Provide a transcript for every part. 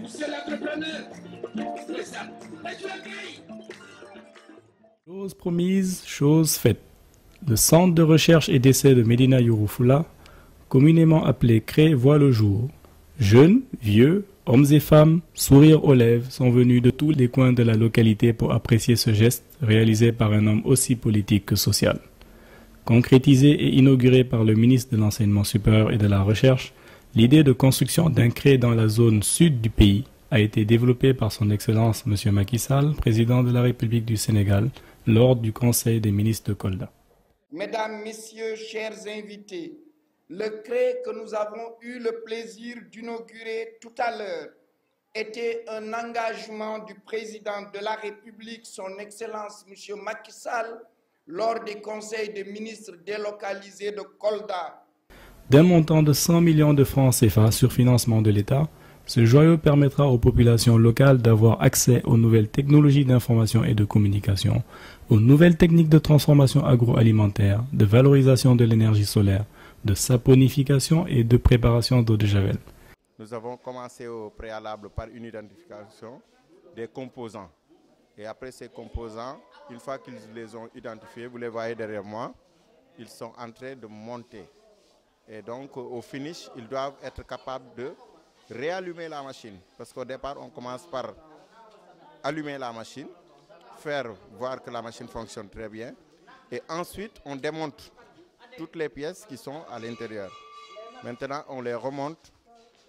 Monsieur l'entrepreneur, c'est ça. Chose promise, chose faite. Le centre de recherche et d'essai de Médina Yoro Fula, communément appelé CRE, voit le jour. Jeunes, vieux, hommes et femmes, sourires aux lèvres, sont venus de tous les coins de la localité pour apprécier ce geste réalisé par un homme aussi politique que social. Concrétisé et inauguré par le ministre de l'Enseignement supérieur et de la Recherche, l'idée de construction d'un CRE dans la zone sud du pays a été développée par son Excellence M. Macky Sall, président de la République du Sénégal, lors du Conseil des ministres de Kolda. Mesdames, Messieurs, chers invités, le CRE que nous avons eu le plaisir d'inaugurer tout à l'heure était un engagement du président de la République, son Excellence M. Macky Sall, lors des conseils des ministres délocalisés de Kolda. D'un montant de 100 millions de francs CFA sur financement de l'État, ce joyau permettra aux populations locales d'avoir accès aux nouvelles technologies d'information et de communication, aux nouvelles techniques de transformation agroalimentaire, de valorisation de l'énergie solaire, de saponification et de préparation d'eau de javel. Nous avons commencé au préalable par une identification des composants. Et après ces composants, une fois qu'ils les ont identifiés, vous les voyez derrière moi, ils sont en train de monter. Et donc au finish, ils doivent être capables de réallumer la machine. Parce qu'au départ, on commence par allumer la machine, faire voir que la machine fonctionne très bien. Et ensuite, on démonte toutes les pièces qui sont à l'intérieur. Maintenant, on les remonte.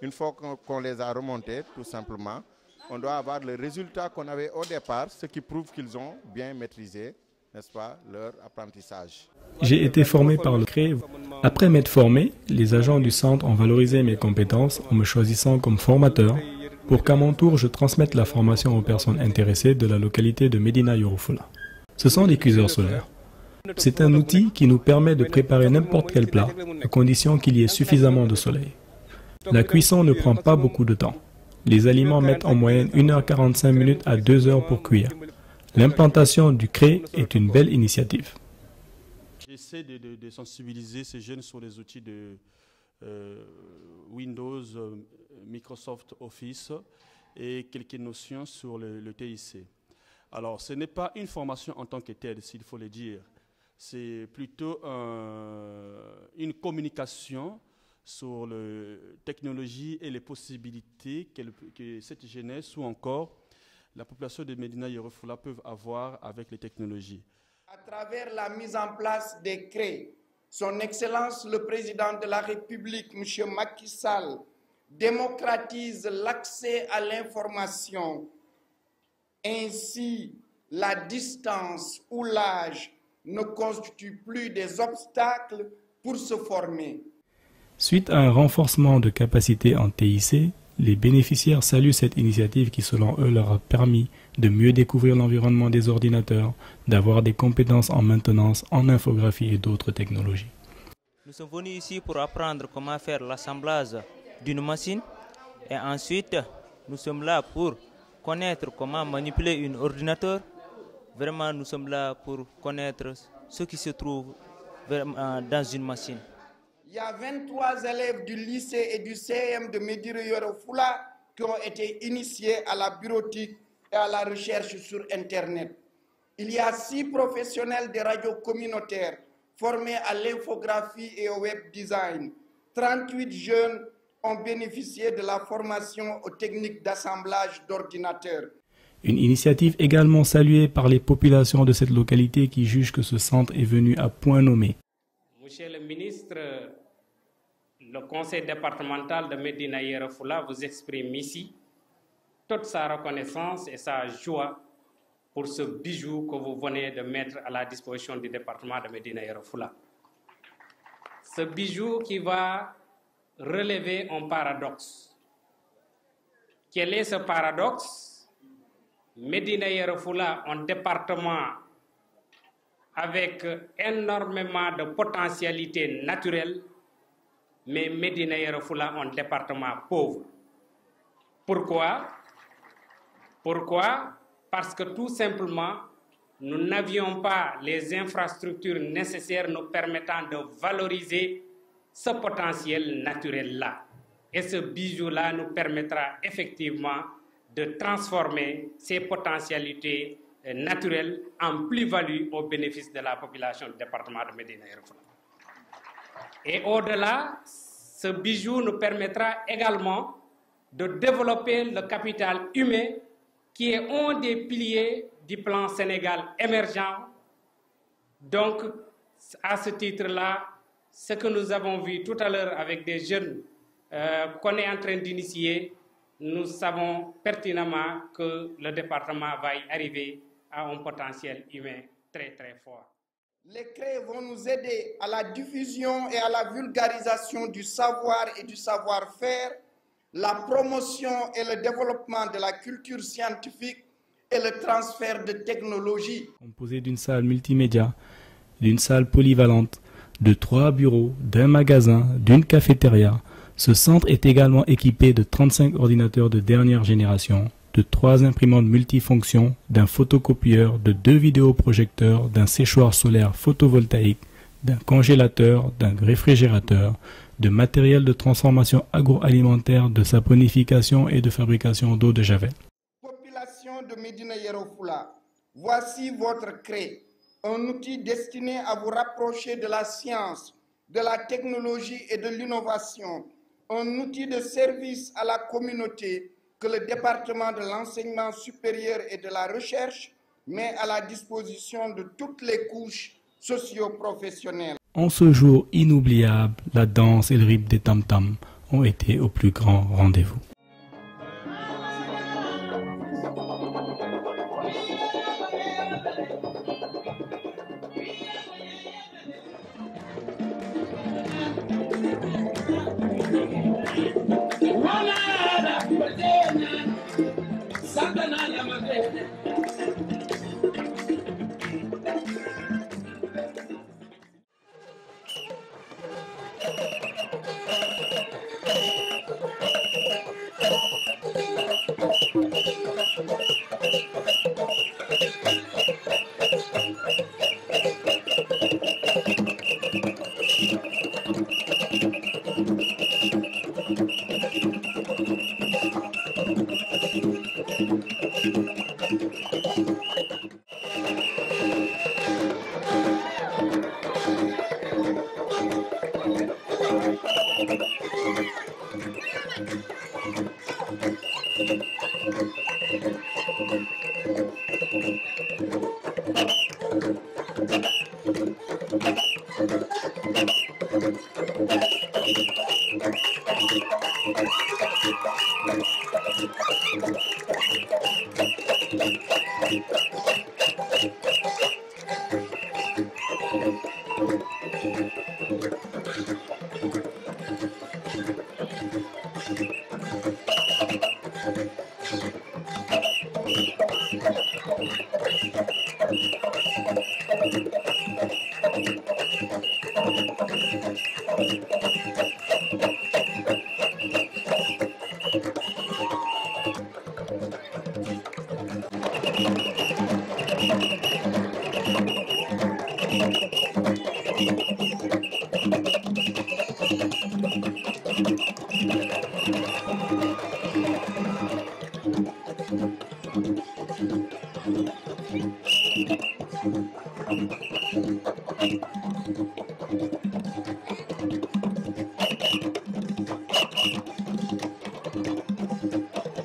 Une fois qu'on les a remontées, tout simplement, on doit avoir le résultat qu'on avait au départ, ce qui prouve qu'ils ont bien maîtrisé, n'est-ce pas, leur apprentissage. J'ai été formé par le CRE. Après m'être formé, les agents du centre ont valorisé mes compétences en me choisissant comme formateur pour qu'à mon tour je transmette la formation aux personnes intéressées de la localité de Médina Yoro Fula. Ce sont des cuiseurs solaires. C'est un outil qui nous permet de préparer n'importe quel plat, à condition qu'il y ait suffisamment de soleil. La cuisson ne prend pas beaucoup de temps. Les aliments mettent en moyenne 1h45 à 2 heures pour cuire. L'implantation du CRE est une belle initiative. J'essaie de sensibiliser ces jeunes sur les outils de Windows, Microsoft Office et quelques notions sur le TIC. Alors, ce n'est pas une formation en tant que telle, s'il faut le dire. C'est plutôt une communication sur la technologie et les possibilités que cette jeunesse ou encore la population de Médina Yoro Fula peuvent avoir avec les technologies. À travers la mise en place des CRE, son Excellence le Président de la République, M. Macky Sall, démocratise l'accès à l'information. Ainsi, la distance ou l'âge ne constituent plus des obstacles pour se former. Suite à un renforcement de capacité en TIC, les bénéficiaires saluent cette initiative qui, selon eux, leur a permis de mieux découvrir l'environnement des ordinateurs, d'avoir des compétences en maintenance, en infographie et d'autres technologies. Nous sommes venus ici pour apprendre comment faire l'assemblage d'une machine et ensuite nous sommes là pour connaître comment manipuler un ordinateur. Vraiment, nous sommes là pour connaître ce qui se trouve dans une machine. Il y a 23 élèves du lycée et du CM de Médina Yoro Fula qui ont été initiés à la bureautique et à la recherche sur Internet. Il y a 6 professionnels des radios communautaires formés à l'infographie et au web design. 38 jeunes ont bénéficié de la formation aux techniques d'assemblage d'ordinateurs. Une initiative également saluée par les populations de cette localité qui jugent que ce centre est venu à point nommé. Monsieur le ministre, le conseil départemental de Médina Yoro Fula vous exprime ici toute sa reconnaissance et sa joie pour ce bijou que vous venez de mettre à la disposition du département de Médina Yoro Fula. Ce bijou qui va relever un paradoxe. Quel est ce paradoxe? Médina Yoro Fula, un département avec énormément de potentialités naturelles, mais Médina Yoro Fula, un département pauvre. Pourquoi? Pourquoi? Parce que tout simplement, nous n'avions pas les infrastructures nécessaires nous permettant de valoriser ce potentiel naturel-là. Et ce bijou-là nous permettra effectivement de transformer ces potentialités naturelles en plus-value au bénéfice de la population du département de Médina Yoro Foulah. Et au-delà, ce bijou nous permettra également de développer le capital humain qui est un des piliers du plan Sénégal émergent. Donc, à ce titre-là, ce que nous avons vu tout à l'heure avec des jeunes qu'on est en train d'initier, nous savons pertinemment que le département va y arriver à un potentiel humain très très fort. Les CRE vont nous aider à la diffusion et à la vulgarisation du savoir et du savoir-faire, la promotion et le développement de la culture scientifique et le transfert de technologies. Composé d'une salle multimédia, d'une salle polyvalente, de 3 bureaux, d'un magasin, d'une cafétéria, ce centre est également équipé de 35 ordinateurs de dernière génération, de 3 imprimantes multifonctions, d'un photocopieur, de 2 vidéoprojecteurs, d'un séchoir solaire photovoltaïque, d'un congélateur, d'un réfrigérateur, de matériel de transformation agroalimentaire, de saponification et de fabrication d'eau de javel. Population de Médina Yoro Foulah, voici votre CRE, un outil destiné à vous rapprocher de la science, de la technologie et de l'innovation, un outil de service à la communauté que le département de l'enseignement supérieur et de la recherche met à la disposition de toutes les couches socio-professionnelles. En ce jour inoubliable, la danse et le rythme des tam-tams ont été au plus grand rendez-vous.